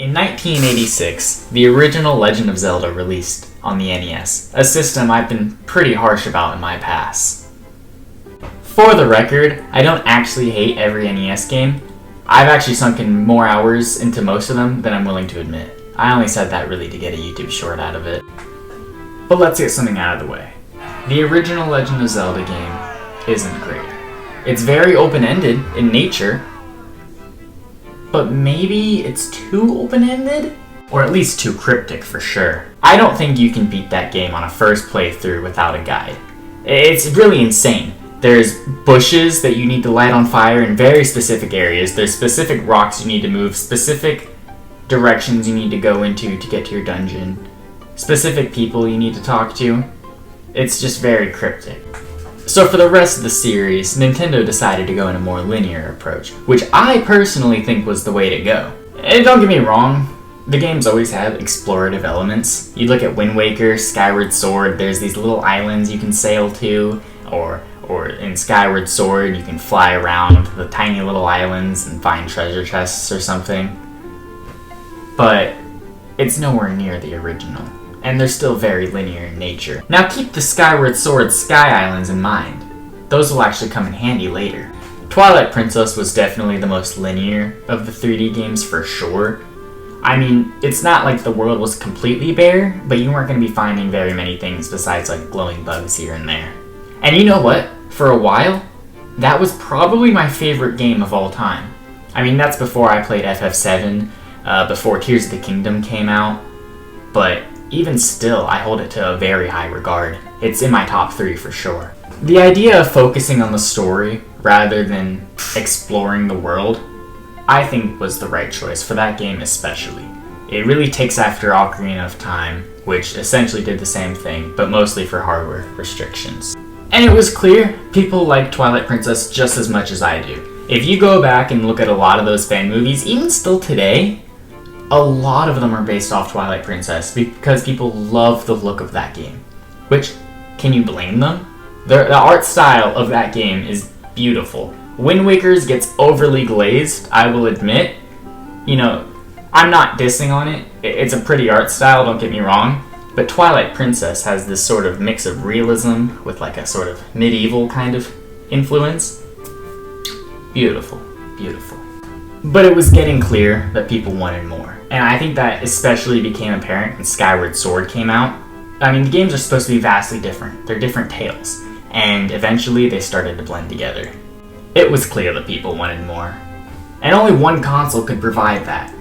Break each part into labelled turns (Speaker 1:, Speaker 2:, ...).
Speaker 1: In 1986, the original Legend of Zelda released on the NES, a system I've been pretty harsh about in my past. For the record, I don't actually hate every NES game. I've actually sunk in more hours into most of them than I'm willing to admit. I only said that really to get a YouTube short out of it. But let's get something out of the way. The original Legend of Zelda game isn't great. It's very open-ended in nature, but maybe it's too open-ended? Or at least too cryptic for sure. I don't think you can beat that game on a first playthrough without a guide. It's really insane. There's bushes that you need to light on fire in very specific areas. There's specific rocks you need to move, specific directions you need to go into to get to your dungeon, specific people you need to talk to. It's just very cryptic. So for the rest of the series, Nintendo decided to go in a more linear approach, which I personally think was the way to go. And don't get me wrong, the games always have explorative elements. You look at Wind Waker, Skyward Sword, there's these little islands you can sail to, or in Skyward Sword you can fly around the tiny little islands and find treasure chests or something. But it's nowhere near the original, and they're still very linear in nature. Now keep the Skyward Sword Sky Islands in mind. Those will actually come in handy later. Twilight Princess was definitely the most linear of the 3D games for sure. I mean, it's not like the world was completely bare, but you weren't going to be finding very many things besides like glowing bugs here and there. And you know what? For a while, that was probably my favorite game of all time. I mean, that's before I played FF7, before Tears of the Kingdom came out, but even still, I hold it to a very high regard. It's in my top 3 for sure. The idea of focusing on the story rather than exploring the world, I think was the right choice for that game especially. It really takes after Ocarina of Time, which essentially did the same thing, but mostly for hardware restrictions. And it was clear people like Twilight Princess just as much as I do. If you go back and look at a lot of those fan movies, even still today, a lot of them are based off Twilight Princess because people love the look of that game. Which, can you blame them? The art style of that game is beautiful. Wind Waker's gets overly glazed, I will admit. You know, I'm not dissing on it. It's a pretty art style, don't get me wrong. But Twilight Princess has this sort of mix of realism with like a sort of medieval kind of influence. Beautiful, beautiful. But it was getting clear that people wanted more. And I think that especially became apparent when Skyward Sword came out. I mean, the games are supposed to be vastly different. They're different tales. And eventually they started to blend together. It was clear that people wanted more. And only one console could provide that.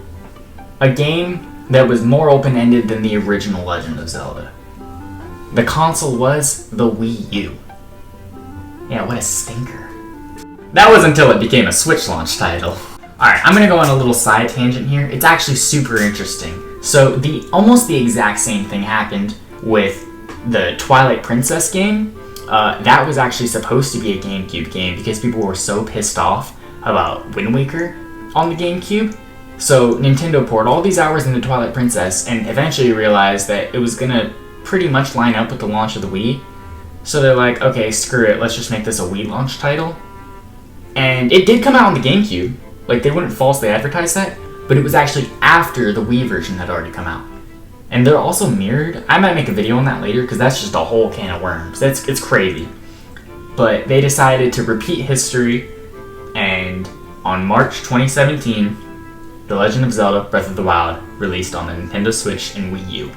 Speaker 1: A game that was more open-ended than the original Legend of Zelda. The console was the Wii U. Yeah, what a stinker. That was until it became a Switch launch title. Alright, I'm gonna go on a little side tangent here. It's actually super interesting. So, almost the exact same thing happened with the Twilight Princess game. That was actually supposed to be a GameCube game because people were so pissed off about Wind Waker on the GameCube. So Nintendo poured all these hours into Twilight Princess and eventually realized that it was gonna pretty much line up with the launch of the Wii. So they're like, okay, screw it, let's just make this a Wii launch title. And it did come out on the GameCube. Like, they wouldn't falsely advertise that, but it was actually after the Wii version had already come out. And they're also mirrored. I might make a video on that later because that's just a whole can of worms. It's crazy. But they decided to repeat history, and on March 2017, The Legend of Zelda Breath of the Wild released on the Nintendo Switch and Wii U.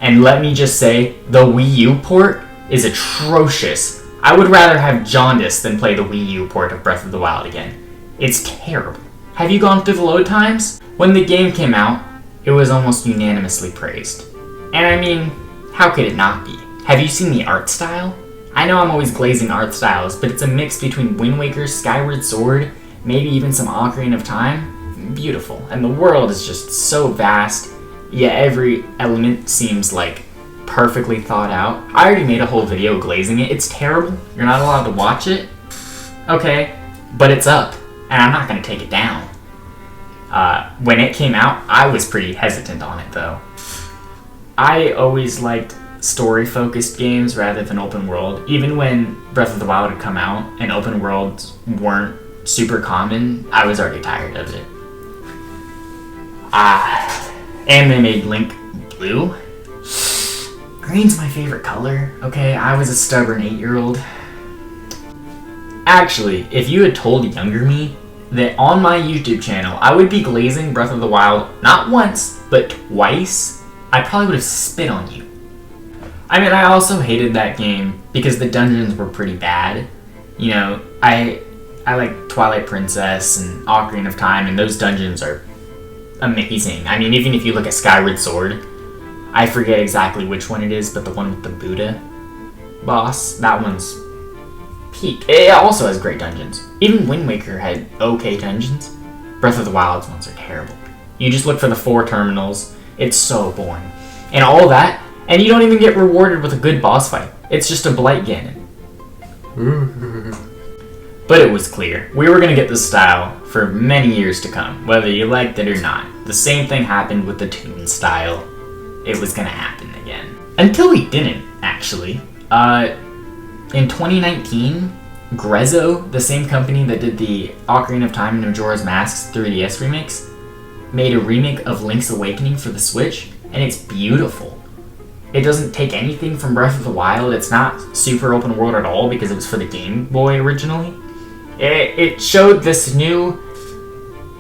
Speaker 1: And let me just say, the Wii U port is atrocious. I would rather have jaundice than play the Wii U port of Breath of the Wild again. It's terrible. Have you gone through the load times? When the game came out, it was almost unanimously praised. And I mean, how could it not be? Have you seen the art style? I know I'm always glazing art styles, but it's a mix between Wind Waker, Skyward Sword, maybe even some Ocarina of Time. Beautiful. And the world is just so vast, yet every element seems like perfectly thought out. I already made a whole video glazing it. It's terrible. You're not allowed to watch it. Okay, but it's up, and I'm not going to take it down. When it came out, I was pretty hesitant on it, though. I always liked story-focused games rather than open world. Even when Breath of the Wild had come out and open worlds weren't super common, I was already tired of it. And they made Link blue. Green's my favorite color, okay? I was a stubborn 8-year-old. Actually, if you had told younger me that on my YouTube channel I would be glazing Breath of the Wild not once, but twice, I probably would have spit on you. I mean, I also hated that game because the dungeons were pretty bad. You know, I like Twilight Princess and Ocarina of Time, and those dungeons are amazing. I mean, even if you look at Skyward Sword, I forget exactly which one it is, but the one with the Buddha boss, that one's peak. It also has great dungeons. Even Wind Waker had okay dungeons. Breath of the Wild's ones are terrible. You just look for the 4 terminals. It's so boring. And all that, and you don't even get rewarded with a good boss fight. It's just a Blight Ganon. But it was clear. We were going to get this style for many years to come, whether you liked it or not. The same thing happened with the Toon style. It was going to happen again. Until we didn't, actually. In 2019, Grezzo, the same company that did the Ocarina of Time and Majora's Mask 3DS remakes, made a remake of Link's Awakening for the Switch, and it's beautiful. It doesn't take anything from Breath of the Wild. It's not super open world at all because it was for the Game Boy originally. It showed this new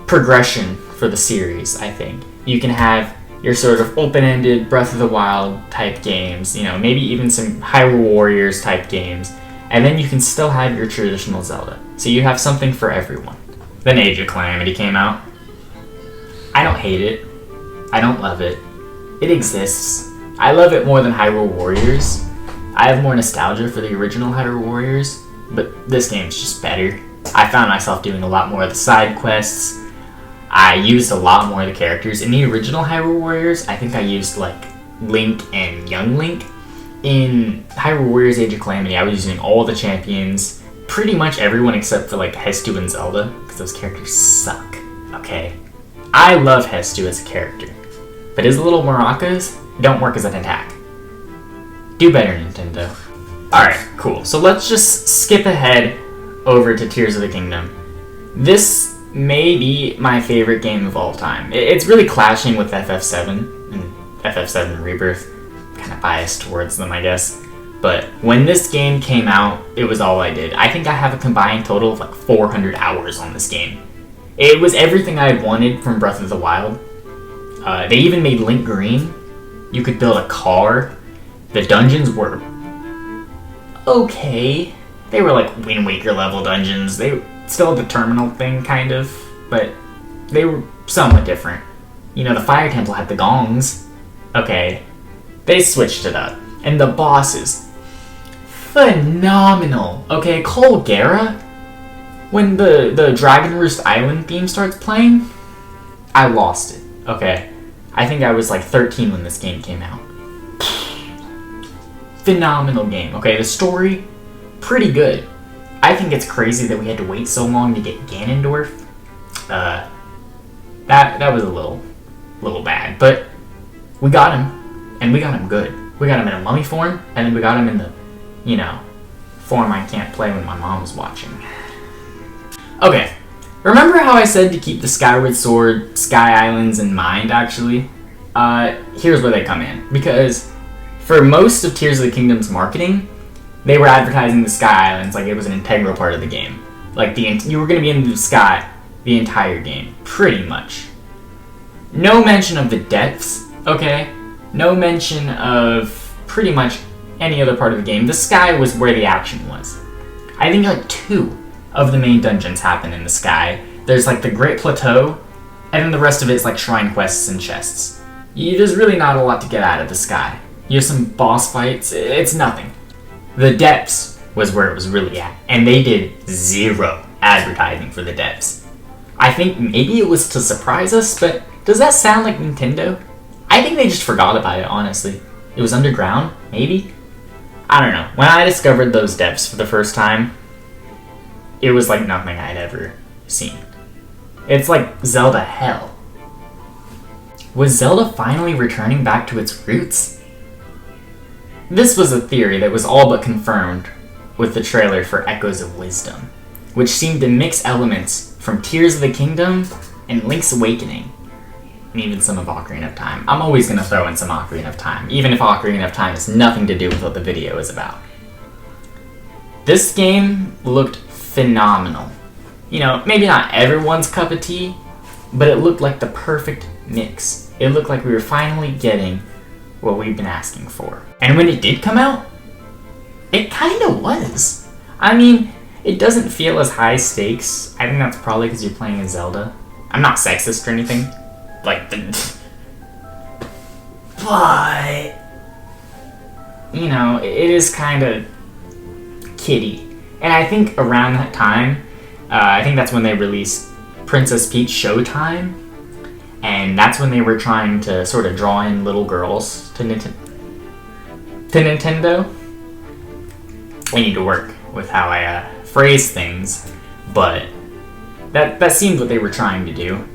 Speaker 1: progression for the series, I think. You can have your sort of open-ended Breath of the Wild type games, you know, maybe even some Hyrule Warriors type games, and then you can still have your traditional Zelda. So you have something for everyone. Then Age of Calamity came out. I don't hate it. I don't love it. It exists. I love it more than Hyrule Warriors. I have more nostalgia for the original Hyrule Warriors, but this game's just better. I found myself doing a lot more of the side quests. I used a lot more of the characters. In the original Hyrule Warriors, I think I used, like, Link and Young Link. In Hyrule Warriors Age of Calamity, I was using all the champions. Pretty much everyone except for, like, Hestu and Zelda, because those characters suck, okay? I love Hestu as a character, but his little maracas don't work as an attack. Do better, Nintendo. Alright, cool. So let's just skip ahead over to Tears of the Kingdom. This may be my favorite game of all time. It's really clashing with FF7 and FF7 Rebirth. Kind of biased towards them, I guess. But when this game came out, it was all I did. I think I have a combined total of like 400 hours on this game. It was everything I wanted from Breath of the Wild. They even made Link green. You could build a car. The dungeons were okay. They were like Wind Waker level dungeons. They still had the terminal thing, kind of, but they were somewhat different. You know, the Fire Temple had the gongs. Okay, they switched it up. And the bosses, phenomenal. Okay, Colgera, when the Dragon Roost Island theme starts playing, I lost it. Okay, I think I was like 13 when this game came out. Phenomenal game. Okay, the story, pretty good. I think it's crazy that we had to wait so long to get Ganondorf. That was a little bad, but we got him, and we got him good. We got him in a mummy form, and then we got him in the, you know, form I can't play when my mom was watching. Okay, remember how I said to keep the Skyward Sword Sky Islands in mind, actually? Here's where they come in, because for most of Tears of the Kingdom's marketing, they were advertising the Sky Islands like it was an integral part of the game. Like, you were going to be in the sky the entire game, pretty much. No mention of the depths, okay? No mention of pretty much any other part of the game. The sky was where the action was. I think like 2 of the main dungeons happen in the sky. There's like the Great Plateau, and then the rest of it is like shrine quests and chests. There's really not a lot to get out of the sky. You have some boss fights, it's nothing. The depths was where it was really at, and they did 0 advertising for the depths. I think maybe it was to surprise us, but does that sound like Nintendo? I think they just forgot about it, honestly. It was underground, maybe? I don't know. When I discovered those depths for the first time, it was like nothing I'd ever seen. It's like Zelda hell. Was Zelda finally returning back to its roots? This was a theory that was all but confirmed with the trailer for Echoes of Wisdom, which seemed to mix elements from Tears of the Kingdom and Link's Awakening. and even some of Ocarina of Time. I'm always going to throw in some Ocarina of Time, even if Ocarina of Time has nothing to do with what the video is about. This game looked phenomenal. You know, maybe not everyone's cup of tea, but it looked like the perfect mix. It looked like we were finally getting what we've been asking for. And when it did come out, it kind of was. I mean, it doesn't feel as high stakes. I think that's probably because you're playing as Zelda. I'm not sexist or anything. But, you know, it is kind of kiddie. And I think around that time, I think that's when they released Princess Peach Showtime. And that's when they were trying to sort of draw in little girls to Nintendo. I need to work with how I phrase things, but that seemed what they were trying to do.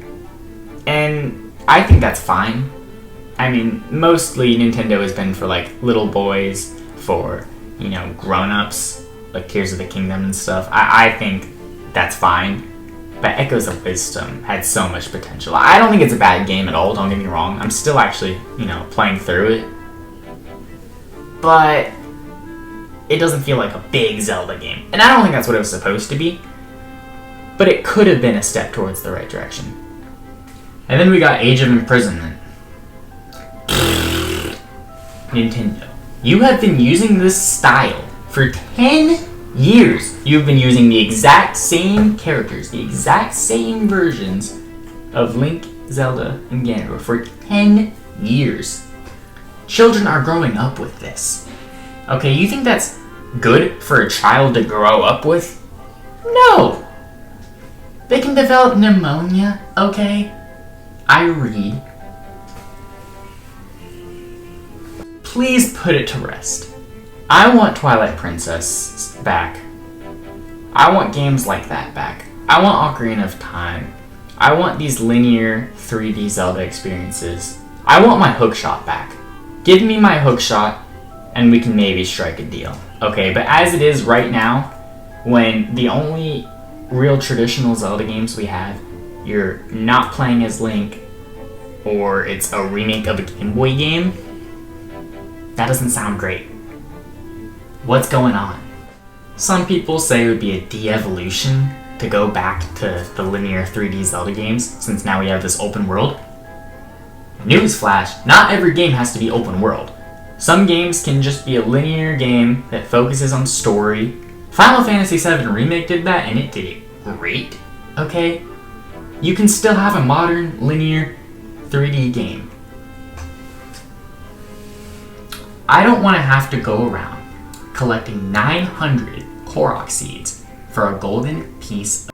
Speaker 1: And I think that's fine. I mean, mostly Nintendo has been for like little boys, for, you know, grown-ups, like Tears of the Kingdom and stuff. I think that's fine. But Echoes of Wisdom had so much potential. I don't think it's a bad game at all, don't get me wrong. I'm still actually, you know, playing through it. But it doesn't feel like a big Zelda game. And I don't think that's what it was supposed to be. But it could have been a step towards the right direction. And then we got Age of Imprisonment. Nintendo, you have been using this style for 10 years. You've been using the exact same characters, the exact same versions of Link, Zelda, and Ganondorf for 10 years. Children are growing up with this. Okay, you think that's good for a child to grow up with? No! They can develop pneumonia, okay? I read. Please put it to rest. I want Twilight Princess back. I want games like that back. I want Ocarina of Time. I want these linear 3D Zelda experiences. I want my hookshot back. Give me my hookshot, and we can maybe strike a deal. Okay, but as it is right now, when the only real traditional Zelda games we have, you're not playing as Link, or it's a remake of a Game Boy game, that doesn't sound great. What's going on? Some people say it would be a de-evolution to go back to the linear 3D Zelda games, since now we have this open world. Newsflash, not every game has to be open world. Some games can just be a linear game that focuses on story. Final Fantasy VII Remake did that, and it did it great, okay? You can still have a modern, linear 3D game. I don't want to have to go around collecting 900 Korok seeds for a golden piece of